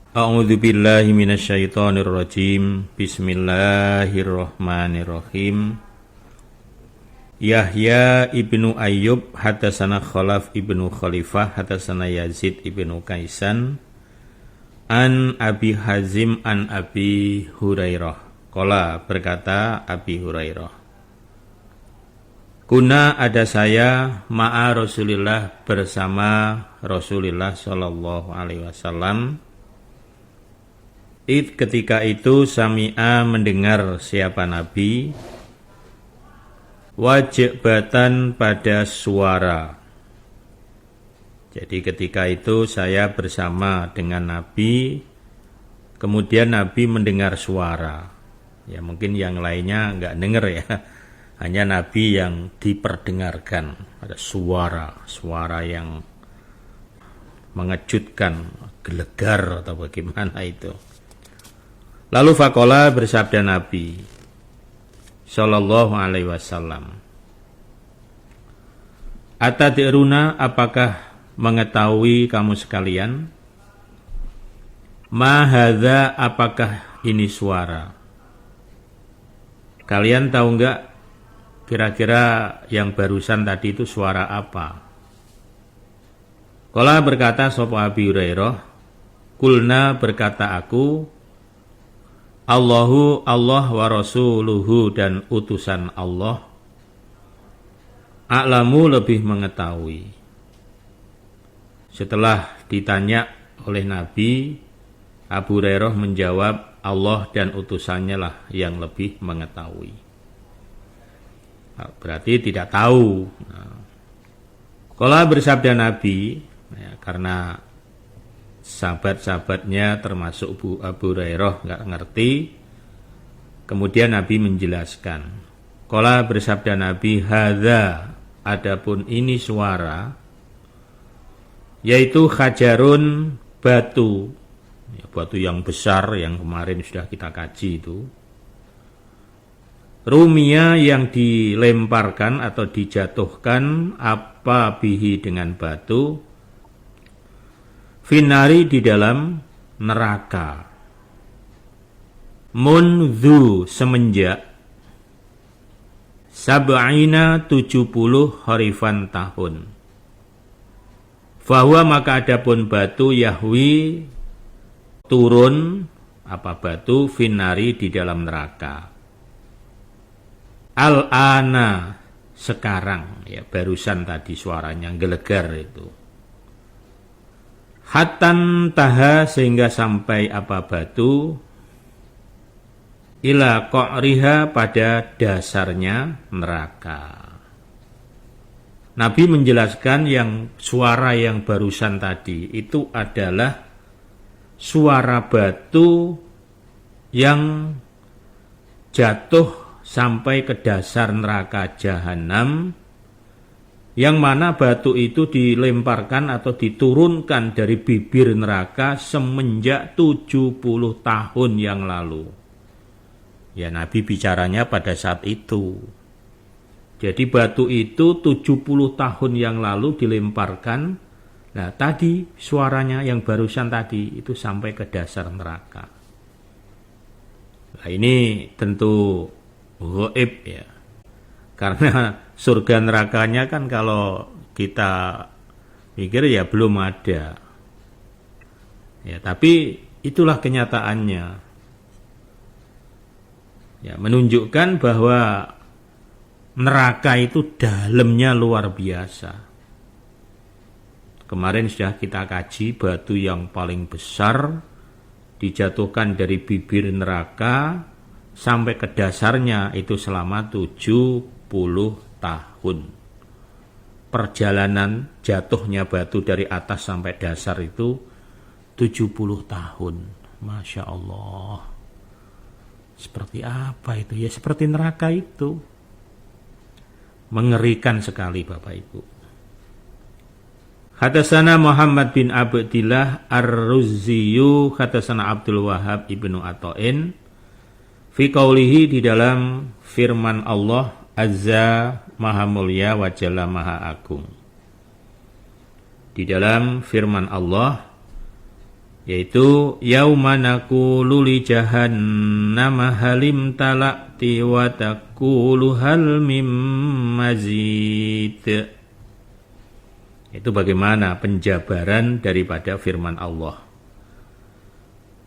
A'udzu billahi minasyaitonir rajim. Bismillahirrahmanirrahim. Yahya ibnu Ayyub hadatsana Khalaf ibnu Khalifah hadatsana Yazid ibnu Kaisan an Abi Hazim an Abi Hurairah. Qala berkata Abi Hurairah, Kuna ada saya ma'a Rasulillah bersama Rasulullah sallallahu alaihi wasallam. Ketika itu sami'a mendengar siapa Nabi wajibatan pada suara. Jadi ketika itu saya bersama dengan Nabi, kemudian Nabi mendengar suara. Ya mungkin yang lainnya enggak dengar ya. Hanya Nabi yang diperdengarkan ada suara yang mengejutkan, gelegar atau bagaimana itu. Lalu faqala bersabda Nabi sallallahu alaihi wasallam, Atadiruna apakah mengetahui kamu sekalian? Ma hadza apakah ini suara? Kalian tahu enggak kira-kira yang barusan tadi itu suara apa? Qala berkata sapa Abi Hurairah, Kulna berkata aku, Allahu Allah wa rasuluhu dan utusan Allah a'lamu lebih mengetahui. Setelah ditanya oleh Nabi, Abu Hurairah menjawab, Allah dan utusannya lah yang lebih mengetahui. Berarti tidak tahu. Kalau bersabda Nabi, ya, karena sahabat-sahabatnya termasuk Abu Hurairah enggak ngerti. Kemudian Nabi menjelaskan. Qala bersabda Nabi, hadza adapun ini suara, yaitu hajarun batu. Ya, batu yang besar yang kemarin sudah kita kaji itu. Rumia yang dilemparkan atau dijatuhkan apa bihi dengan batu. Finari di dalam neraka. Munzu semenjak sab'ina 70 harifan tahun. Bahwa maka adapun batu yahwi turun apa batu finari di dalam neraka. Al-ana sekarang ya barusan tadi suaranya gelegar itu. Hatan taha sehingga sampai apa batu ila qa'riha pada dasarnya neraka. Nabi menjelaskan yang suara yang barusan tadi itu adalah suara batu yang jatuh sampai ke dasar neraka jahanam, yang mana batu itu dilemparkan atau diturunkan dari bibir neraka semenjak 70 tahun yang lalu. Ya Nabi bicaranya pada saat itu. Jadi batu itu 70 tahun yang lalu dilemparkan. Nah tadi suaranya yang barusan tadi itu sampai ke dasar neraka. Nah ini tentu gaib ya. Karena surga nerakanya kan kalau kita pikir ya belum ada. Ya, tapi itulah kenyataannya. Ya, menunjukkan bahwa neraka itu dalamnya luar biasa. Kemarin sudah kita kaji batu yang paling besar dijatuhkan dari bibir neraka sampai ke dasarnya itu selama 70 tahun. Perjalanan jatuhnya batu dari atas sampai dasar itu 70 tahun. Masya Allah. Seperti apa itu? Ya seperti neraka itu. Mengerikan sekali Bapak Ibu. Hadatsana Muhammad bin Abdillah Ar-Ruzziyu hadatsana Abdul Wahhab ibnu Ata'in fi qaulihi di dalam firman Allah Azza Maha Mulia wa Jalla Maha Agung. Di dalam firman Allah yaitu yauma naqulu li jahannama halim tala'ti wa taqulu hal mim mazid. Itu bagaimana penjabaran daripada firman Allah.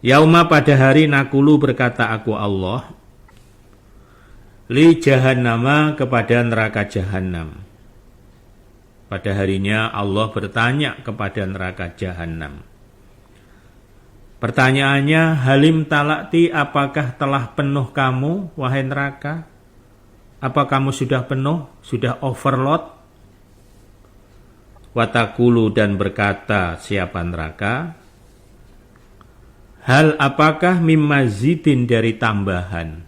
Yauma, pada hari, naqulu, berkata aku Allah, li jahannama, kepada neraka jahanam. Pada harinya Allah bertanya kepada neraka jahanam. Pertanyaannya, halim talakti, apakah telah penuh kamu, wahai neraka? Apa kamu sudah penuh, sudah overload? Watakulu, dan berkata siapa neraka, hal apakah mimazidin, dari tambahan.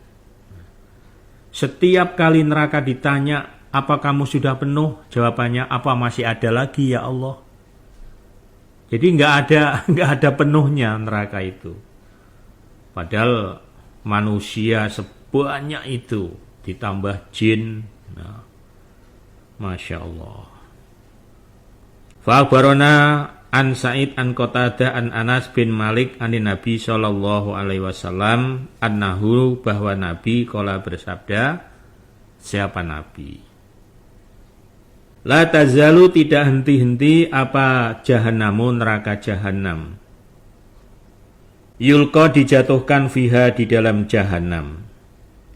Setiap kali neraka ditanya, apa kamu sudah penuh? Jawabannya, apa masih ada lagi ya Allah? Jadi nggak ada penuhnya neraka itu. Padahal manusia sebanyak itu ditambah jin. Nah, Masya Allah. Fa'akhbarona an Sa'id an Qatadah an Anas bin Malik anin Nabi sallallahu alaihi wasallam annahu, bahwa Nabi qala bersabda, siapa Nabi? La tazalu, tidak henti-henti apa jahannamu, neraka jahanam. Yulqa, dijatuhkan fiha, di dalam jahanam.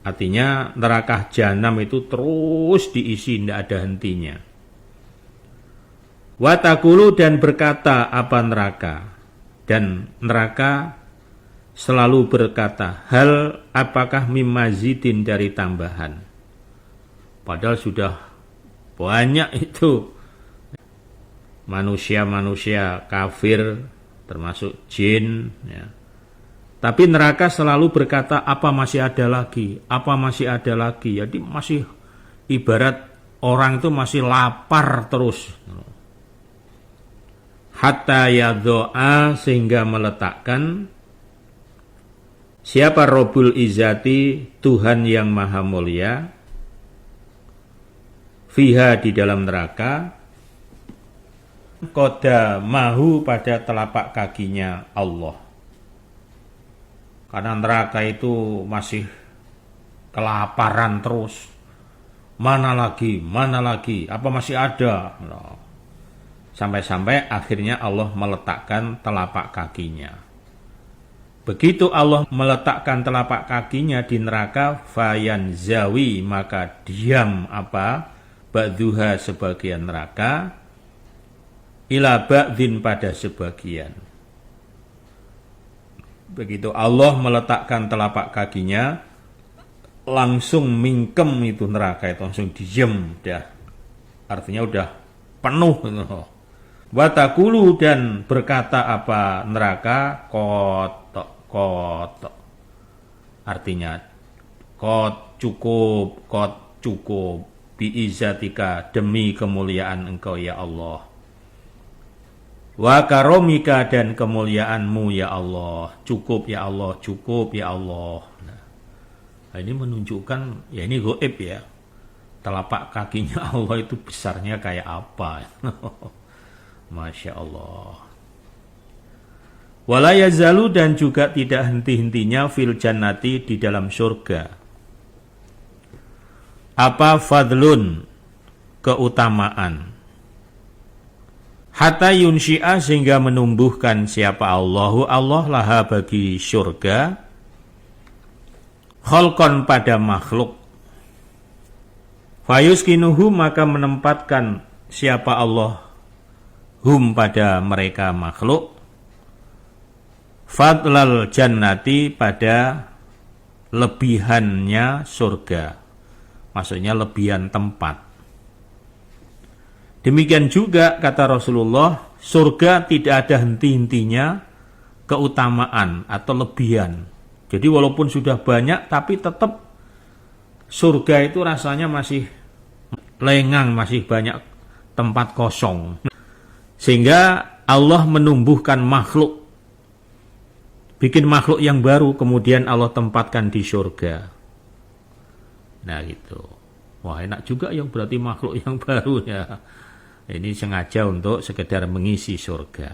Artinya neraka jahanam itu terus diisi, tidak ada hentinya. Wa taqulu, dan berkata apa neraka, dan neraka selalu berkata, hal apakah mimazidin, dari tambahan. Padahal sudah banyak itu manusia-manusia kafir, termasuk jin, ya. Tapi neraka selalu berkata, apa masih ada lagi, apa masih ada lagi. Jadi masih ibarat orang itu masih lapar terus. Hatta yadho'a, sehingga meletakkan siapa Rabbul Izzati, Tuhan yang maha mulia, fiha, di dalam neraka, koda mahu, pada telapak kakinya Allah. Karena neraka itu masih kelaparan terus. Mana lagi, apa masih ada? Sampai-sampai akhirnya Allah meletakkan telapak kakinya. Begitu Allah meletakkan telapak kakinya di neraka, fayan zawi, maka diam apa? Ba'duha, sebagian neraka, ila ba'din, pada sebagian. Begitu Allah meletakkan telapak kakinya, langsung mingkem itu neraka itu, langsung diem dah. Artinya udah penuh. Wa taqulu, dan berkata apa neraka, kot. Artinya kot cukup. Biizzatika, demi kemuliaan engkau ya Allah. Wa karomika, dan kemuliaanmu ya Allah. Cukup ya Allah, cukup ya Allah. Nah, ini menunjukkan, ya ini gaib ya. Telapak kakinya Allah itu besarnya kayak apa. Masya Allah. Wala yazalu, dan juga tidak henti-hentinya fil jannati, di dalam surga. Apa fadlun, keutamaan. Hatta yunsyi'a, sehingga menumbuhkan siapa Allahu, Allah, laha, bagi surga, kholqon, pada makhluk. Fayuskinuhu, maka menempatkan siapa Allah, hum, pada mereka makhluk, fadlal jannati, pada lebihannya surga. Maksudnya lebihan tempat. Demikian juga kata Rasulullah, surga tidak ada henti-hentinya keutamaan atau lebihan. Jadi walaupun sudah banyak, tapi tetap surga itu rasanya masih lengang, masih banyak tempat kosong. Sehingga Allah menumbuhkan makhluk, bikin makhluk yang baru, kemudian Allah tempatkan di surga. Nah gitu. Wah, enak juga yang berarti makhluk yang baru ya. Ini sengaja untuk sekedar mengisi surga.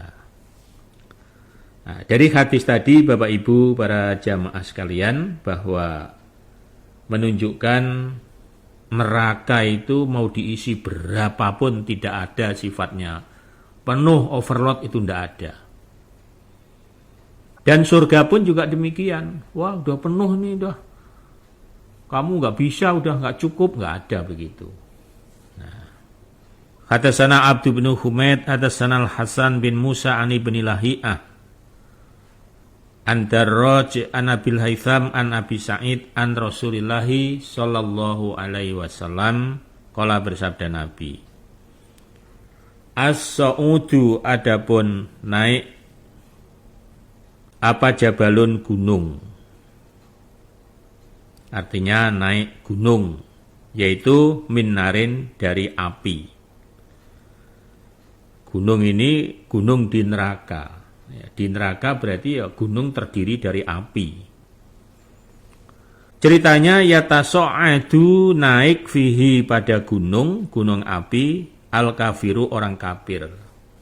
Nah, dari hadis tadi Bapak Ibu para jamaah sekalian bahwa menunjukkan neraka itu mau diisi berapapun tidak ada sifatnya penuh overload, itu tidak ada. Dan surga pun juga demikian. Wah, udah penuh nih, udah kamu nggak bisa, udah nggak cukup, nggak ada begitu. Hadatsana Abdu bin Humaid, hadatsana Al-Hasan bin Musa an ibn Lahiyah an Darraj an Abil Haytham an Abi Sa'id an Rasulillah sallallahu alaihi wasallam qala, bersabda Nabi, as-sa'udu, adapun naik, apa jabalun, gunung, artinya naik gunung, yaitu minarin, dari api. Gunung ini gunung di neraka. Ya, di neraka berarti ya gunung terdiri dari api. Ceritanya yataso'adu, naik fihi, pada gunung api, al-kafiru, orang kafir.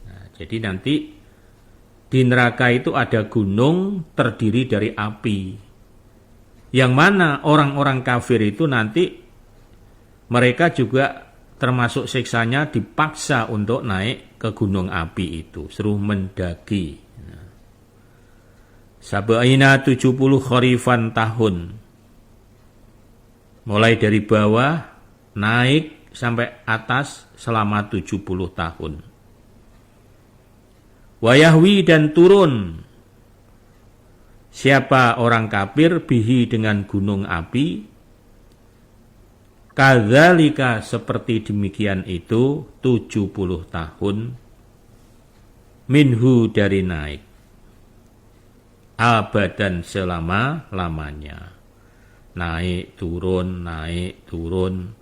Nah, jadi nanti di neraka itu ada gunung terdiri dari api. Yang mana orang-orang kafir itu nanti mereka juga termasuk siksanya dipaksa untuk naik ke gunung api itu, suruh mendaki. Sabaina 70 kharifan, tahun. Mulai dari bawah naik sampai atas selama 70 tahun. Wayahwi, dan turun siapa orang kafir bihi, dengan gunung api, kadzalika, seperti demikian itu 70 tahun, minhu, dari naik, abadan, selama-lamanya. Naik turun, naik turun.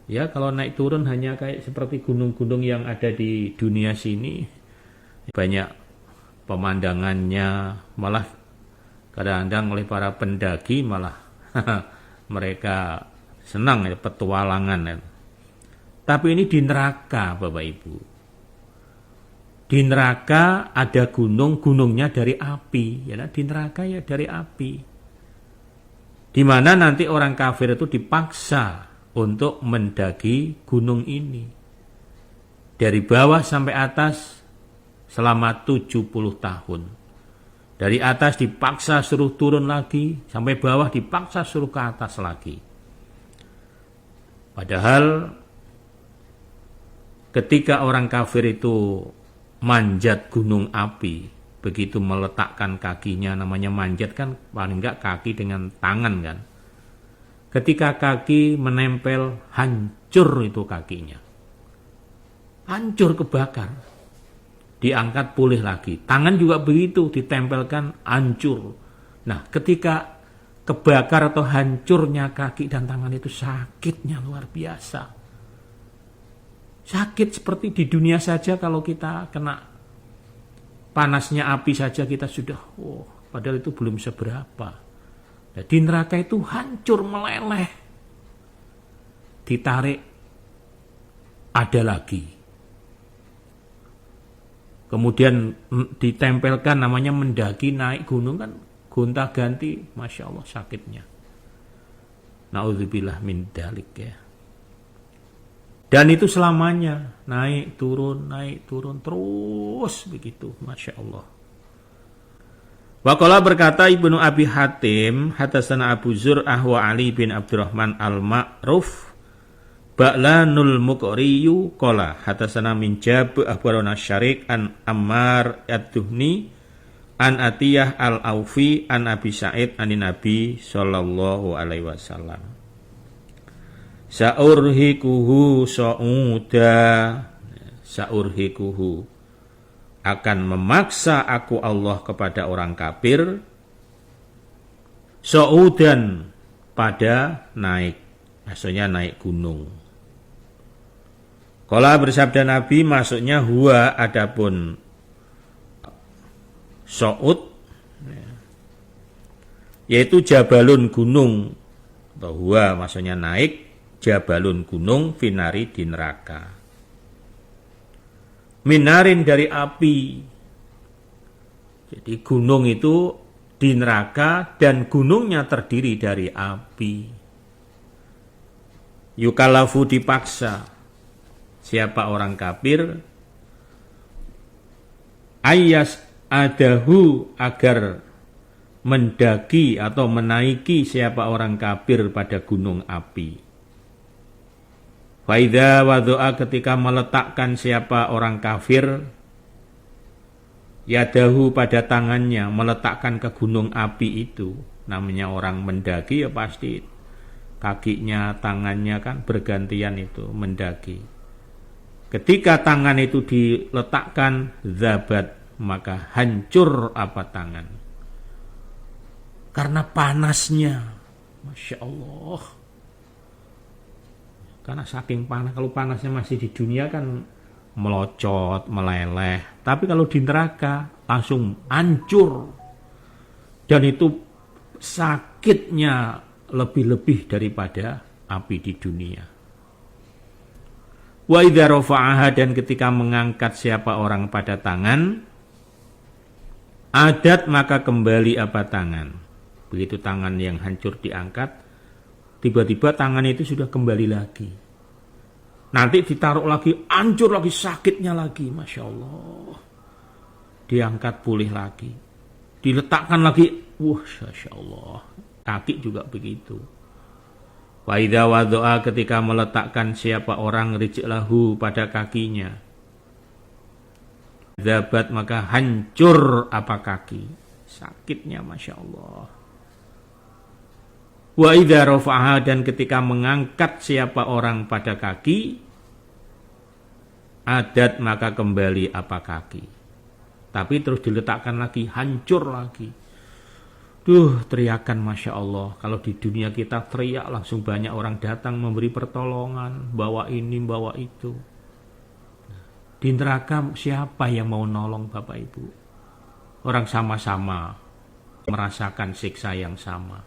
Ya, kalau naik turun hanya kayak seperti gunung-gunung yang ada di dunia sini, banyak pemandangannya, malah kadang-kadang oleh para pendaki malah mereka senang ya, petualangan ya. Tapi ini di neraka, Bapak Ibu. Di neraka ada gunung-gunungnya dari api, ya, di neraka ya dari api. Di mana nanti orang kafir itu dipaksa untuk mendaki gunung ini. Dari bawah sampai atas selama 70 tahun. Dari atas dipaksa suruh turun lagi, sampai bawah dipaksa suruh ke atas lagi. Padahal ketika orang kafir itu manjat gunung api, begitu meletakkan kakinya, namanya manjat kan paling enggak kaki dengan tangan kan. Ketika kaki menempel, hancur itu kakinya. Hancur, kebakar. Diangkat pulih lagi. Tangan juga begitu, ditempelkan, hancur. Nah, ketika kebakar atau hancurnya kaki dan tangan itu, sakitnya luar biasa. Sakit seperti di dunia saja, kalau kita kena panasnya api saja kita sudah, padahal itu belum seberapa. Nah, di neraka itu hancur, meleleh. Ditarik, ada lagi. Kemudian ditempelkan, namanya mendaki, naik gunung kan, gonta-ganti, Masya Allah sakitnya. Na'udzubillah min dalik ya. Dan itu selamanya, naik turun terus begitu, Masya Allah. Waqala, berkata Ibnu Abi Hatim, hadatsana Abu Zur'ah wa Ali bin Abdurrahman al-Ma'ruf Ba'lanul Muqriyu qala hadatsana min Jab akhbarana Syarik an Ammar ad-Duhni an Atiyah al-Aufi an Abi Sa'id anin Nabi sallallahu alaihi wasallam. Sa'urhikuhu sa'uda, sa'urhikuhu, akan memaksa aku Allah kepada orang kafir, sa'udan, pada naik, maksudnya naik gunung. Qala, bersabda Nabi, maksudnya huwa, adapun sa'ud, yaitu jabalun, gunung, atau huwa maksudnya naik, jabalun, gunung, finari, di neraka. Minarin, dari api. Jadi gunung itu di neraka dan gunungnya terdiri dari api. Yukallafu dipaksa siapa orang kafir ayas adahu agar mendaki atau menaiki siapa orang kafir pada gunung api. Faidha wadu'a ketika meletakkan siapa orang kafir yadahu pada tangannya, meletakkan ke gunung api itu. Namanya orang mendaki ya pasti kakinya, tangannya kan bergantian itu mendaki. Ketika tangan itu diletakkan, zabat, maka hancur apa tangan. Karena panasnya, Masya Allah. Karena saking panas, kalau panasnya masih di dunia kan melocot, meleleh. Tapi kalau di neraka langsung hancur. Dan itu sakitnya lebih-lebih daripada api di dunia. Wa idza rafa'aha dan ketika mengangkat siapa orang pada tangan, adat maka kembali apa tangan. Begitu tangan yang hancur diangkat, tiba-tiba tangan itu sudah kembali lagi. Nanti ditaruh lagi, hancur lagi, sakitnya lagi, Masya Allah. Diangkat pulih lagi. Diletakkan lagi, Masya Allah. Kaki juga begitu. Wa idza wadu'a ketika meletakkan siapa orang rijlahu pada kakinya. Zabat maka hancur apa kaki. Sakitnya Masya Allah. Wa idza rafa'aha dan ketika mengangkat siapa orang pada kaki. Adat maka kembali apa kaki. Tapi terus diletakkan lagi, hancur lagi. Teriakan Masya Allah. Kalau di dunia kita teriak langsung banyak orang datang memberi pertolongan. Bawa ini, bawa itu. Di neraka siapa yang mau nolong Bapak Ibu? Orang sama-sama merasakan siksa yang sama.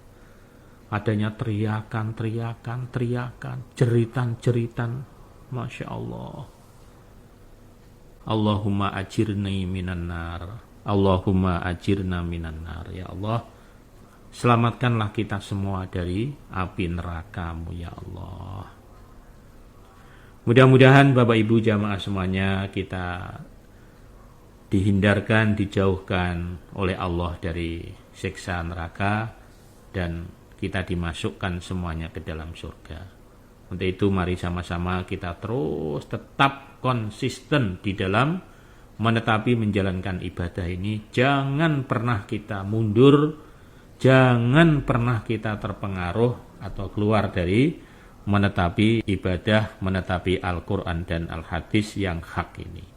Adanya teriakan, jeritan. Masya Allah. Allahumma ajirni minan nar. Allahumma ajirna minan nar. Ya Allah, selamatkanlah kita semua dari api neraka-Mu ya Allah. Mudah-mudahan Bapak Ibu jamaah semuanya kita dihindarkan, dijauhkan oleh Allah dari siksa neraka dan kita dimasukkan semuanya ke dalam surga. Untuk itu mari sama-sama kita terus tetap konsisten di dalam menetapi menjalankan ibadah ini. Jangan pernah kita mundur, jangan pernah kita terpengaruh atau keluar dari menetapi ibadah, menetapi Al-Quran dan Al-Hadis yang hak ini.